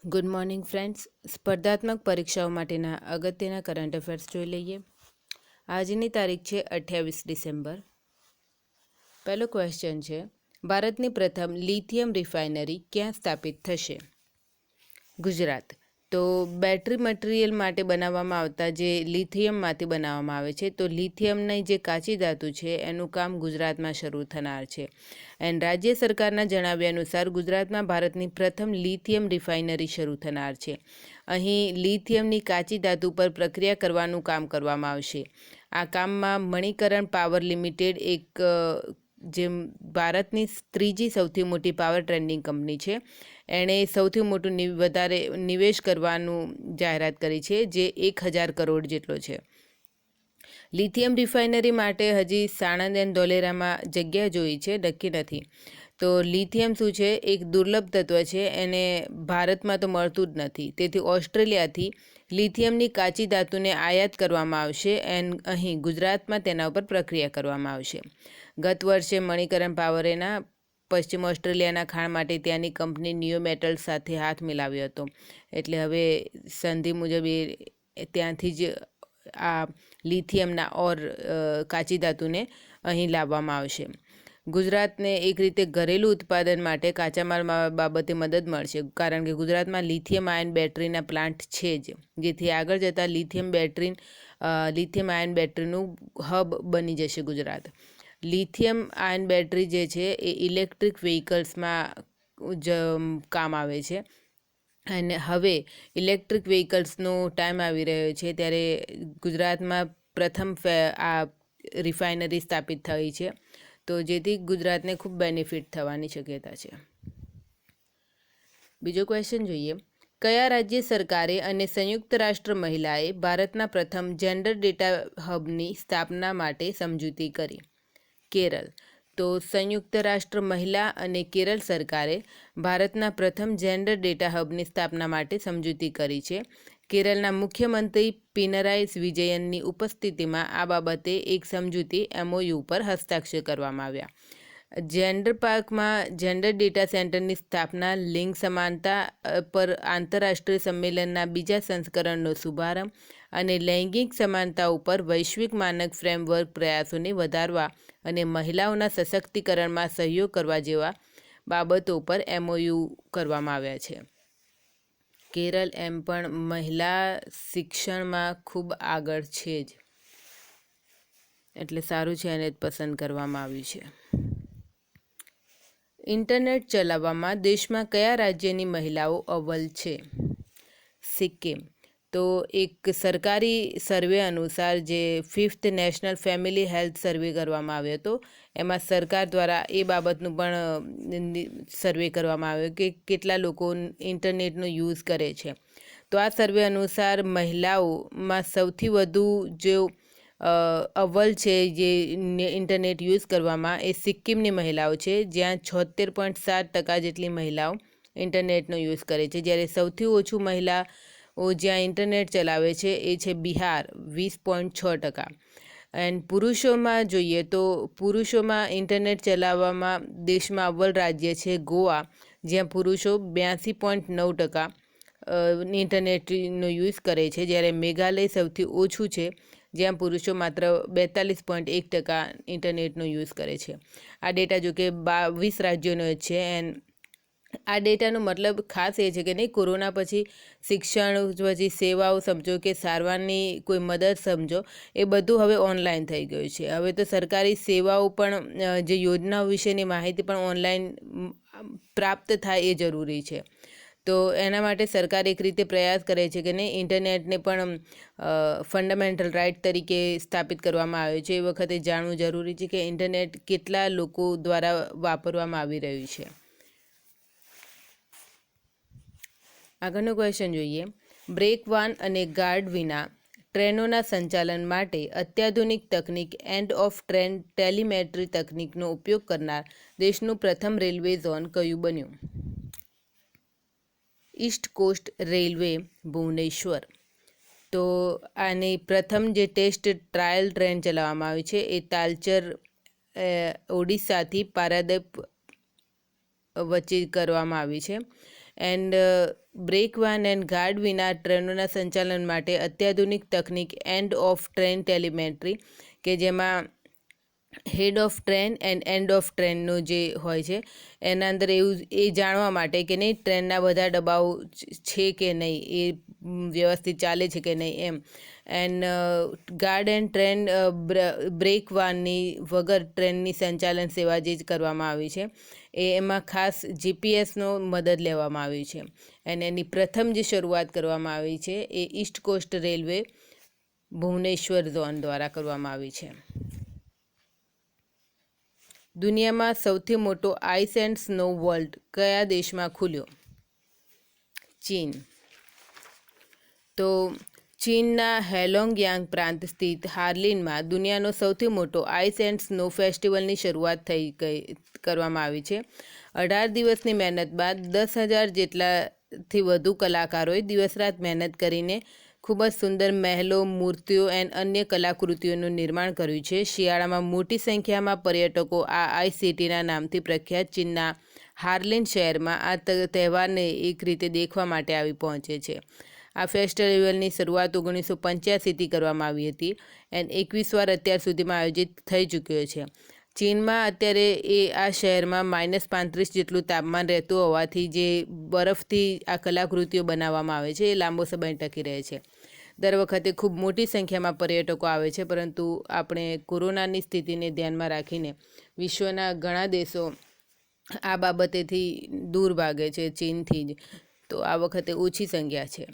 Good morning friends. સ્પર્ધાત્મક પરીક્ષાઓ માટેના અગત્યના કરંટ અફેર્સ જોઈ લઈએ. આજની તારીખ છે 28 ડિસેમ્બર. પહેલો ક્વેશ્ચન છે, ભારતની પ્રથમ લિથિયમ રિફાઇનરી ક્યાં સ્થાપિત થશે? ગુજરાત. તો બેટરી મટીરિયલ માટે બનાવવામાં આવતા જે લિથિયમમાંથી બનાવવામાં આવે છે, તો લિથિયમની જે કાચી ધાતુ છે એનું કામ ગુજરાતમાં શરૂ થનાર છે. એન્ડ રાજ્ય સરકારના જણાવ્યા અનુસાર ગુજરાતમાં ભારતની પ્રથમ લિથિયમ રિફાઇનરી શરૂ થનાર છે. અહીં લિથિયમની કાચી ધાતુ પર પ્રક્રિયા કરવાનું કામ કરવામાં આવશે. આ કામમાં મણિકરણ પાવર લિમિટેડ એક જે ભારતની ત્રીજી સૌથી મોટી પાવર ટ્રેડિંગ કંપની છે, એણે સૌથી મોટું વધારે નિવેશ કરવાનું જાહેરાત કરી છે, જે 1000 કરોડ જેટલો છે. લિથિયમ રિફાઇનરી માટે હજી સાણંદ એન્ડ ધોલેરામાં જગ્યા જોઈ છે, નક્કી નથી. તો લિથિયમ શું છે? એક દુર્લભ તત્વ છે, એને ભારતમાં તો મળતું જ નથી. તેથી ઓસ્ટ્રેલિયાથી લિથિયમની કાચી ધાતુને આયાત કરવામાં આવશે એન્ડ અહીં ગુજરાતમાં તેના ઉપર પ્રક્રિયા કરવામાં આવશે. ગત વર્ષે મણિકરણ પાવરેના પશ્ચિમ ઓસ્ટ્રેલિયાના ખાણ માટે ત્યાંની કંપની નિયો મેટલ્સ સાથે હાથ મિલાવ્યો હતો. એટલે હવે સંધિ મુજબ એ ત્યાંથી જ આ લિથિયમના કાચી ધાતુને અહીં લાવવામાં આવશે. ગુજરાતને એક રીતે ઘરેલું ઉત્પાદન માટે કાચા માલ બાબતે મદદ મળશે, કારણ કે ગુજરાતમાં લિથિયમ આયન બેટરીના પ્લાન્ટ છે જ, જેથી આગળ જતાં લિથિયમ આયન બેટરીનું હબ બની જશે ગુજરાત. લિથિયમ આયન બેટરી જે છે એ ઇલેક્ટ્રિક વ્હીકલ્સમાં કામ આવે છે. અને હવે ઇલેક્ટ્રિક વ્હીકલ્સનો ટાઈમ આવી રહ્યો છે, ત્યારે ગુજરાતમાં પ્રથમ આ રિફાઇનરી સ્થાપિત થઈ છે, તો જેથી ગુજરાતને ખૂબ બેનિફિટ થવાની શક્યતા છે. બીજો ક્વેશ્ચન જોઈએ, કયા રાજ્ય સરકારે અને સંયુક્ત રાષ્ટ્ર મહિલાએ ભારતના પ્રથમ જેન્ડર ડેટા હબની સ્થાપના માટે સમજૂતી કરી? કેરળ. તો સંયુક્ત રાષ્ટ્ર મહિલા અને કેરળ સરકારે ભારતના પ્રથમ જેન્ડર ડેટા હબની સ્થાપના માટે સમજૂતી કરી છે. કેરળના મુખ્યમંત્રી પિનરાઈ વિજયનની ઉપસ્થિતિમાં આ બાબતે એક સમજૂતી MOU પર હસ્તાક્ષર કરવામાં આવ્યા. જેન્ડર પાર્કમાં જેન્ડર ડેટા સેન્ટરની સ્થાપના, લિંગ સમાનતા પર આંતરરાષ્ટ્રીય સંમેલનના બીજા સંસ્કરણનો શુભારંભ અને લૈંગિક સમાનતા ઉપર વૈશ્વિક માનક ફ્રેમવર્ક પ્રયાસોને વધારવા અને મહિલાઓના સશક્તિકરણમાં સહયોગ કરવા જેવા બાબતો પર MOU કરવામાં આવ્યા છે. કેરળ એમ પણ મહિલા શિક્ષણમાં ખૂબ આગળ છે જ, એટલે સારું છે, એને જ પસંદ કરવામાં આવ્યું છે. ઇન્ટરનેટ ચલાવવામાં દેશમાં કયા રાજ્યની મહિલાઓ અવ્વલ છે? સિક્કિમ. તો એક સરકારી સર્વે અનુસાર જે 5th નેશનલ ફેમિલી હેલ્થ સર્વે કરવામાં આવ્યો હતો, એમાં સરકાર દ્વારા એ બાબતનું પણ સર્વે કરવામાં આવ્યો કે કેટલા લોકો ઇન્ટરનેટનો યુઝ કરે છે. તો આ સર્વે અનુસાર મહિલાઓમાં સૌથી વધુ જે અવ્વલ છે જે ઇન્ટરનેટ યુઝ કરવામાં, એ સિક્કિમની મહિલાઓ છે, જ્યાં 76.7% જેટલી મહિલાઓ ઇન્ટરનેટનો યુઝ કરે છે. જ્યારે સૌથી ઓછું મહિલાઓ જ્યાં ઇન્ટરનેટ ચલાવે છે એ છે બિહાર, 20.6%. એન્ડ પુરુષોમાં જોઈએ તો પુરુષોમાં ઇન્ટરનેટ ચલાવવામાં દેશમાં અવ્વલ રાજ્ય છે ગોવા, જ્યાં પુરુષો 82.9% ઇન્ટરનેટનો યુઝ કરે છે. જ્યારે મેઘાલય સૌથી ઓછું છે, જ્યાં પુરુષો માત્ર 42.1% ઇન્ટરનેટનો યુઝ કરે છે. આ ડેટા જો કે 22 રાજ્યોનો છે. એન્ડ આ ડેટાનો મતલબ ખાસ એ છે કે નહીં, કોરોના પછી શિક્ષણ, પછી સેવાઓ સમજો કે સારવારની કોઈ મદદ સમજો, એ બધું હવે ઓનલાઈન થઈ ગયું છે. હવે તો સરકારી સેવાઓ પણ, જે યોજનાઓ વિશેની માહિતી પણ ઓનલાઈન પ્રાપ્ત થાય એ જરૂરી છે. તો એના માટે સરકાર એક રીતે પ્રયાસ કરે છે કે નહીં, ઇન્ટરનેટને પણ ફંડામેન્ટલ રાઇટ તરીકે સ્થાપિત કરવામાં આવ્યો છે. એ વખતે જાણવું જરૂરી છે કે ઇન્ટરનેટ કેટલા લોકો દ્વારા વાપરવામાં આવી રહ્યું છે. આગળનો ક્વેશ્ચન જોઈએ, બ્રેક વાન અને ગાર્ડ વિના ટ્રેનોના સંચાલન માટે અત્યાધુનિક તકનીક એન્ડ ઓફ ટ્રેન ટેલિમેટ્રી તકનીકનો ઉપયોગ કરનાર દેશનું પ્રથમ રેલવે ઝોન કયું બન્યું? East coast railway, Bhubaneswar. તો આની પ્રથમ જે ટેસ્ટ ટ્રાયલ ટ્રેન ચલાવવામાં આવી છે એ તાલચર ઓડિશાથી પારાદીપ વચ્ચે કરવામાં આવી છે. And brake van and guard વિના ટ્રેનોના સંચાલન માટે અત્યાધુનિક તકનિક એન્ડ ઓફ ટ્રેન ટેલિમેટ્રી, કે જેમાં head of train and end of ટ્રેનનું જે હોય છે એના અંદર એવું એ જાણવા માટે કે નહીં ટ્રેનના બધા ડબ્બાઓ છે કે નહીં, એ વ્યવસ્થિત ચાલે છે કે નહીં એમ. And guard and train brake વાનની વગર ટ્રેનની સંચાલન સેવા જે કરવામાં આવી છે એમાં ખાસ જીપીએસનો મદદ લેવામાં આવી છે. અને એની પ્રથમ જે શરૂઆત કરવામાં આવી છે એ east coast railway Bhubaneswar zone દ્વારા કરવામાં આવી છે. દુનિયામાં સૌથી મોટો આઈસ એન્ડ સ્નો વર્લ્ડ કયા દેશમાં ખુલ્યો? ચીન. તો ચીનના હેલોંગયાંગ પ્રાંત સ્થિત હાર્લિનમાં દુનિયાનો સૌથી મોટો આઈસ એન્ડ સ્નો ફેસ્ટિવલની શરૂઆત કરવામાં આવી છે. 18 દિવસની મહેનત બાદ 10,000 જેટલાથી વધુ કલાકારોએ દિવસ રાત મહેનત કરીને ખૂબ જ સુંદર મહેલો, મૂર્તિઓ અને અન્ય કલાકૃતિઓનું નિર્માણ કર્યું છે. શિયાળામાં મોટી સંખ્યામાં પર્યટકો આ આઈસ સિટીના નામથી પ્રખ્યાત ચીનના હાર્લિન શહેરમાં આ તહેવારને એક રીતે દેખવા માટે આવી પહોંચે છે. આ ફેસ્ટિવલની શરૂઆત 1985થી કરવામાં આવી હતી અને 21 વાર અત્યાર સુધીમાં આયોજિત થઈ ચૂક્યો છે. ચીનમાં અત્યારે આ શહેરમાં -35 જેટલું તાપમાન રહેતું હોવાથી જે બરફથી આ કલાકૃતિઓ બનાવવામાં આવે છે એ લાંબો સમય ટકી રહે છે. દર વખતે ખૂબ મોટી સંખ્યામાં પર્યટકો આવે છે, પરંતુ આપણે કોરોનાની સ્થિતિને ધ્યાનમાં રાખીને વિશ્વના ઘણા દેશો આ બાબતેથી દૂર ભાગે છે ચીનથી જ, તો આ વખતે ઓછી સંખ્યા છે.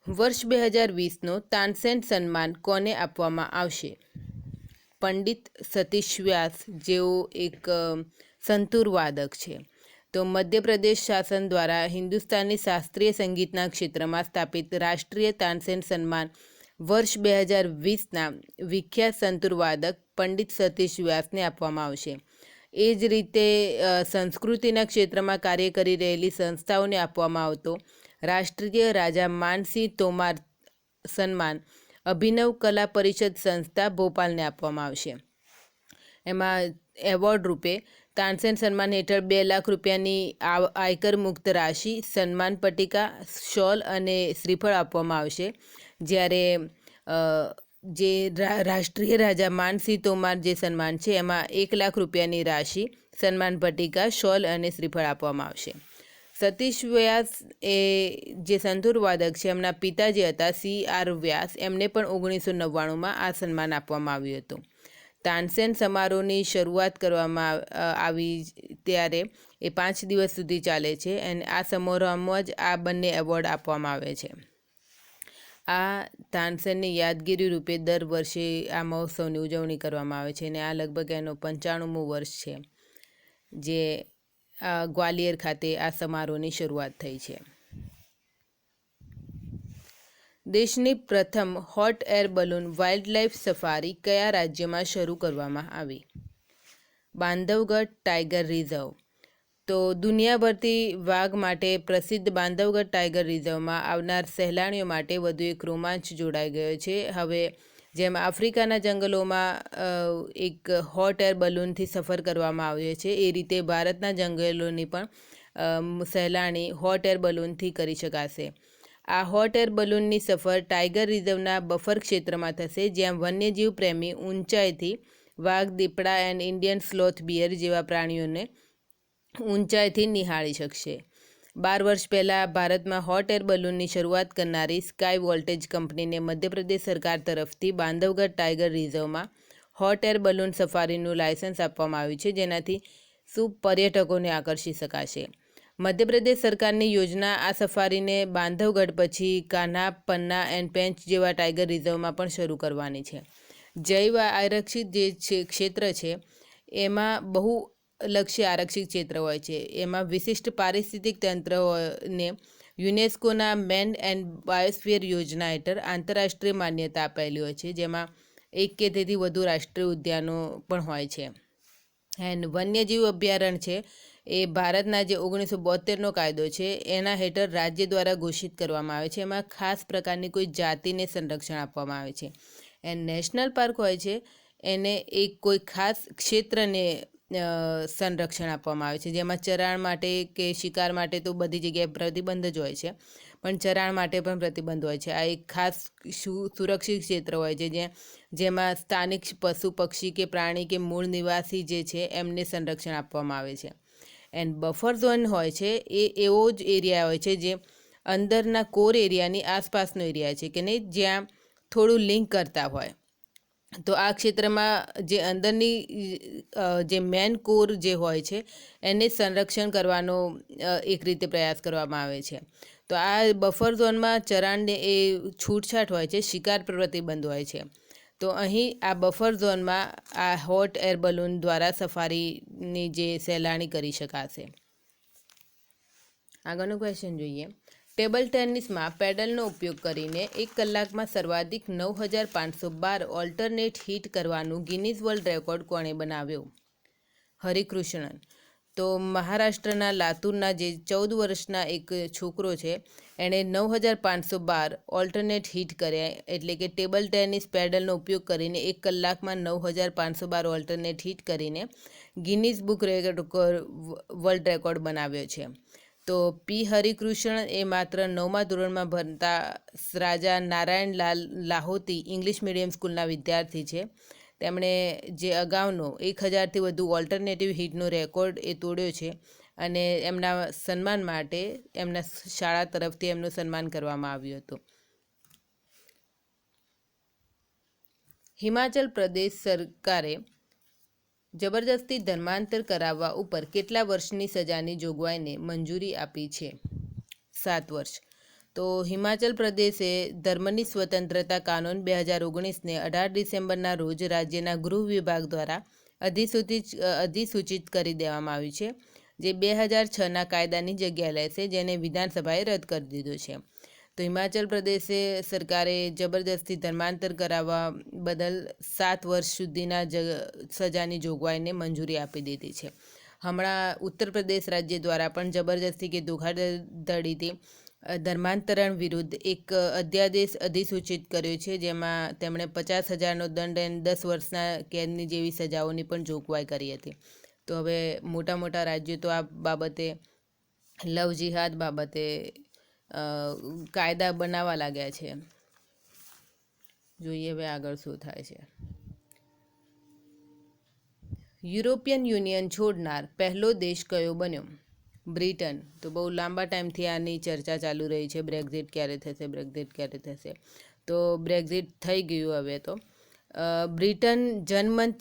વર્ષ 2020નો તાનસેન સન્માન કોને આપવામાં આવશે? પંડિત સતીશ વ્યાસ, જેઓ એક સંતૂર વાદક છે. તો મધ્યપ્રદેશ શાસન દ્વારા હિન્દુસ્તાની શાસ્ત્રીય સંગીતના ક્ષેત્રમાં સ્થાપિત રાષ્ટ્રીય તાનસેન સન્માન વર્ષ 2020ના વિખ્યાત સંતૂર વાદક પંડિત સતીશ વ્યાસને આપવામાં આવશે. એ જ રીતે સંસ્કૃતિના ક્ષેત્રમાં કાર્ય કરી રહેલી સંસ્થાઓને આપવામાં આવતો રાષ્ટ્રીય રાજા માનસિંહ તોમાર સન્માન અભિનવ કલા પરિષદ સંસ્થા ભોપાલને આપવામાં આવશે. એમાં એવોર્ડ રૂપે તાનસેન સન્માન હેઠળ 2 લાખ રૂપિયાની આયકર મુક્ત રાશિ, સન્માન પટ્ટિકા, શોલ અને શ્રીફળ આપવામાં આવશે. જ્યારે જે રાષ્ટ્રીય રાજા માનસિંહ તોમાર જે સન્માન છે એમાં 1 લાખ રૂપિયાની રાશિ, સન્માન પટ્ટિકા, શોલ અને શ્રીફળ આપવામાં આવશે. સતીશ વ્યાસ એ જે સંતૂર વાદક છે એમના પિતા જે હતા CR વ્યાસ, એમને પણ 1999માં આ સન્માન આપવામાં આવ્યું હતું. તાનસેન સમારોહની શરૂઆત કરવામાં આવી ત્યારે એ 5 દિવસ સુધી ચાલે છે અને આ સમારોહમાં જ આ બંને એવોર્ડ આપવામાં આવે છે. આ તાનસેનની યાદગીરી રૂપે દર વર્ષે આ મહોત્સવની ઉજવણી કરવામાં આવે છે અને આ લગભગ એનો 95મું વર્ષ છે જે ગ્વાલિયર ખાતે આ સમારોહની શરૂઆત થઈ છે. દેશની પ્રથમ hot air balloon wildlife safari કયા રાજ્યમાં શરૂ કરવામાં આવી? Bandhavgarh tiger reserve. તો દુનિયાભરથી વાઘ માટે પ્રસિદ્ધ બાંધવગઢ ટાઈગર રિઝર્વમાં આવનાર સહેલાણીઓ માટે વધુ એક રોમાંચ જોડાઈ ગયો છે. હવે જેમ આફ્રિકાના જંગલોમાં એક હોટ એર બલૂનથી સફર કરવામાં આવે છે, એ રીતે ભારતના જંગલોની પણ સહેલાણી હોટ એર બલૂનથી કરી શકાશે. આ હોટ એર બલૂનની સફર ટાઈગર રિઝર્વના બફર ક્ષેત્રમાં થશે, જ્યાં વન્યજીવ પ્રેમી ઊંચાઈથી વાઘ, દીપડા અને ઇન્ડિયન સ્લોથ બિયર જેવા પ્રાણીઓને ઊંચાઈથી નિહાળી શકશે. 12 વર્ષ પહેલાં ભારતમાં હોટ એર બલૂનની શરૂઆત કરનારી સ્કાય વોલ્ટેજ કંપનીને મધ્યપ્રદેશ સરકાર તરફથી બાંધવગઢ ટાઈગર રિઝર્વમાં હોટ એર બલૂન સફારીનું લાયસન્સ આપવામાં આવ્યું છે, જેનાથી પર્યટકોને આકર્ષી શકાશે. મધ્યપ્રદેશ સરકારની યોજના આ સફારીને બાંધવગઢ પછી કાન્હા, પન્ના એન્ડ પેંચ જેવા ટાઈગર રિઝર્વમાં પણ શરૂ કરવાની છે. જૈવ આરક્ષિત જે ક્ષેત્ર છે એમાં બહુલક્ષી આરક્ષિત ક્ષેત્ર હોય છે. એમાં વિશિષ્ટ પારિસ્થિતિક તંત્રને યુનેસ્કોના મેન એન્ડ બાયોસ્ફિયર યોજના હેઠળ આંતરરાષ્ટ્રીય માન્યતા આપેલી હોય છે, જેમાં 1 કે તેથી વધુ રાષ્ટ્રીય ઉદ્યાનો પણ હોય છે. એન્ડ વન્યજીવ અભયારણ્ય છે એ ભારતના જે 1972નો કાયદો છે એના હેઠળ રાજ્ય દ્વારા ઘોષિત કરવામાં આવે છે. એમાં ખાસ પ્રકારની કોઈ જાતિને સંરક્ષણ આપવામાં આવે છે. એન્ડ નેશનલ પાર્ક હોય છે એને એક કોઈ ખાસ ક્ષેત્રને સંરક્ષણ આપવામાં આવે છે, જેમાં ચરાણ માટે કે શિકાર માટે તો બધી જગ્યાએ પ્રતિબંધ જ હોય છે, પણ ચરાણ માટે પણ પ્રતિબંધ હોય છે. આ એક ખાસ સુરક્ષિત ક્ષેત્ર હોય છે જેમાં સ્થાનિક પશુ પક્ષી કે પ્રાણી કે મૂળ નિવાસી જે છે એમને સંરક્ષણ આપવામાં આવે છે. એન્ડ બફર ઝોન હોય છે એ એવો જ એરિયા હોય છે જે અંદરના કોર એરિયાની આસપાસનો એરિયા છે કે નહીં, જ્યાં થોડું લિંક કરતા હોય. તો આ ક્ષેત્રમાં જે અંદરની જે મેન કોર જે હોય છે એને સંરક્ષણ કરવાનો એક રીતે પ્રયાસ કરવામાં આવે છે. તો આ બફર ઝોનમાં ચરાણને એ છૂટછાટ હોય છે, શિકાર પર પ્રતિબંધ હોય છે. તો અહીં આ બફર ઝોનમાં આ હોટ એર બલૂન દ્વારા સફારીની જે સહેલાણી કરી શકાશે. આગળનો ક્વેશ્ચન જોઈએ. ટેબલ ટેનિસમાં પેડલનો ઉપયોગ કરીને 1 કલાકમાં સર્વાધિક 9,512 ઓલ્ટરનેટ હિટ કરવાનું ગિનીઝ વર્લ્ડ રેકોર્ડ કોણે બનાવ્યો? હરિકૃષ્ણન. તો મહારાષ્ટ્રના લાતુરના જે 14 વર્ષના એક છોકરો છે એણે 9,512 ઓલ્ટરનેટ હિટ કર્યા, એટલે કે ટેબલ ટેનિસ પેડલનો ઉપયોગ કરીને 1 કલાકમાં 9,512 ઓલ્ટરનેટ હિટ કરીને ગિનીઝ બુક વર્લ્ડ રેકોર્ડ બનાવ્યો છે. તો પી હરિકૃષ્ણ એ માત્ર 9મા ધોરણમાં ભણતા રાજા નારાયણલાલ લાહોતી ઇંગ્લિશ મીડિયમ સ્કૂલના વિદ્યાર્થી છે. તેમણે જે અગાઉનો 1,000થી વધુ ઓલ્ટરનેટિવ હિટનો રેકોર્ડ એ તોડ્યો છે અને એમના સન્માન માટે એમના શાળા તરફથી એમનું સન્માન કરવામાં આવ્યું હતું. હિમાચલ પ્રદેશ સરકારે જબરદસ્તી ધર્માંતર કરાવવા ઉપર કેટલા વર્ષની સજાની જોગવાઈને મંજૂરી આપી છે? 7 વર્ષ. તો હિમાચલ પ્રદેશે ધર્મની સ્વતંત્રતા કાનૂન 2019ને 18 ડિસેમ્બરના રોજ રાજ્યના ગૃહ વિભાગ દ્વારા અધિસૂચિત કરી દેવામાં આવ્યું છે, જે 2006ના કાયદાની જગ્યા લેશે, જેને વિધાનસભાએ રદ કરી દીધો છે. તો હિમાચલ પ્રદેશે સરકારે જબરદસ્તી ધર્માંતર કરાવવા બદલ 7 વર્ષ સુધીના સજાની જોગવાઈને મંજૂરી આપી દીધી છે. હમણાં ઉત્તર પ્રદેશ રાજ્ય દ્વારા પણ જબરદસ્તી કે ધોખાધડીથી ધર્માંતરણ વિરુદ્ધ એક અધ્યાદેશ અધિસૂચિત કર્યો છે, જેમાં તેમણે 50,000નો દંડ અને 10 વર્ષના કેદની જેવી સજાઓની પણ જોગવાઈ કરી હતી. તો હવે મોટા રાજ્યો તો આ બાબતે લવ જિહાદ બાબતે કાયદા બનાવવા લાગ્યા છે. જોઈએ હવે આગળ શું થાય છે. યુરોપિયન યુનિયન છોડનાર પહેલો દેશ કયો બન્યો? બ્રિટન. તો બહુ લાંબા ટાઈમથી આની ચર્ચા ચાલુ રહી છે, બ્રેક્ઝિટ ક્યારે થશે. તો બ્રેક્ઝિટ થઈ ગયું હવે તો. બ્રિટન જનમત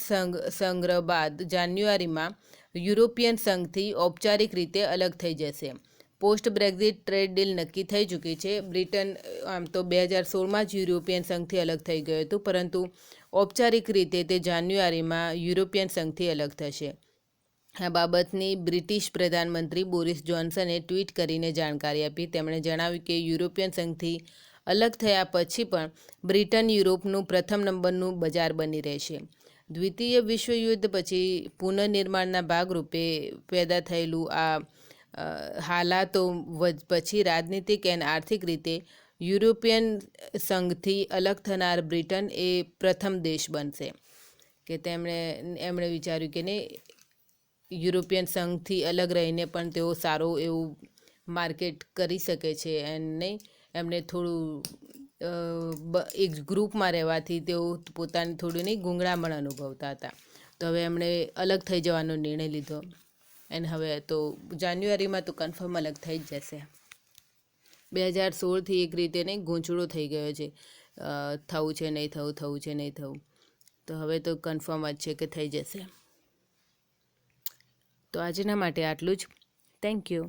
સંગ્રહ બાદ જાન્યુઆરીમાં યુરોપિયન સંઘથી ઔપચારિક રીતે અલગ થઈ જશે. પોસ્ટ બ્રેક્ઝિટ ટ્રેડ ડીલ નક્કી થઈ ચૂકી છે. બ્રિટન આમ તો 2016માં જ યુરોપિયન સંઘથી અલગ થઈ ગયું હતું, પરંતુ ઔપચારિક રીતે તે જાન્યુઆરીમાં યુરોપિયન સંઘથી અલગ થશે. આ બાબતની બ્રિટિશ પ્રધાનમંત્રી બોરિસ જોન્સને ટ્વીટ કરીને જાણકારી આપી. તેમણે જણાવ્યું કે યુરોપિયન સંઘથી અલગ થયા પછી પણ બ્રિટન યુરોપનું પ્રથમ નંબરનું બજાર બની રહેશે. દ્વિતીય વિશ્વયુદ્ધ પછી પુનઃનિર્માણના ભાગરૂપે પેદા થયેલું આ હાલાતો પછી રાજનીતિક અને આર્થિક રીતે યુરોપિયન સંઘથી અલગ થનાર બ્રિટન એ પ્રથમ દેશ બનશે કે એમણે વિચાર્યું કે નહીં, યુરોપિયન સંઘથી અલગ રહીને પણ તેઓ સારું એવું માર્કેટ કરી શકે છે અને એમને થોડું એક ગ્રુપમાં રહેવાથી તેઓ પોતાને થોડું નહીં ગૂંગળામણ અનુભવતા હતા. તો હવે એમણે અલગ થઈ જવાનો નિર્ણય લીધો અને હવે તો જાન્યુઆરીમાં તો કન્ફર્મ અલગ થઈ જ જશે. 2016થી એક રીતે નહીં ગૂંચળો થઈ ગયો છે, થવું છે નહીં થવું. તો હવે તો કન્ફર્મ જ છે કે થઈ જશે. તો આજના માટે આટલું જ. Thank you.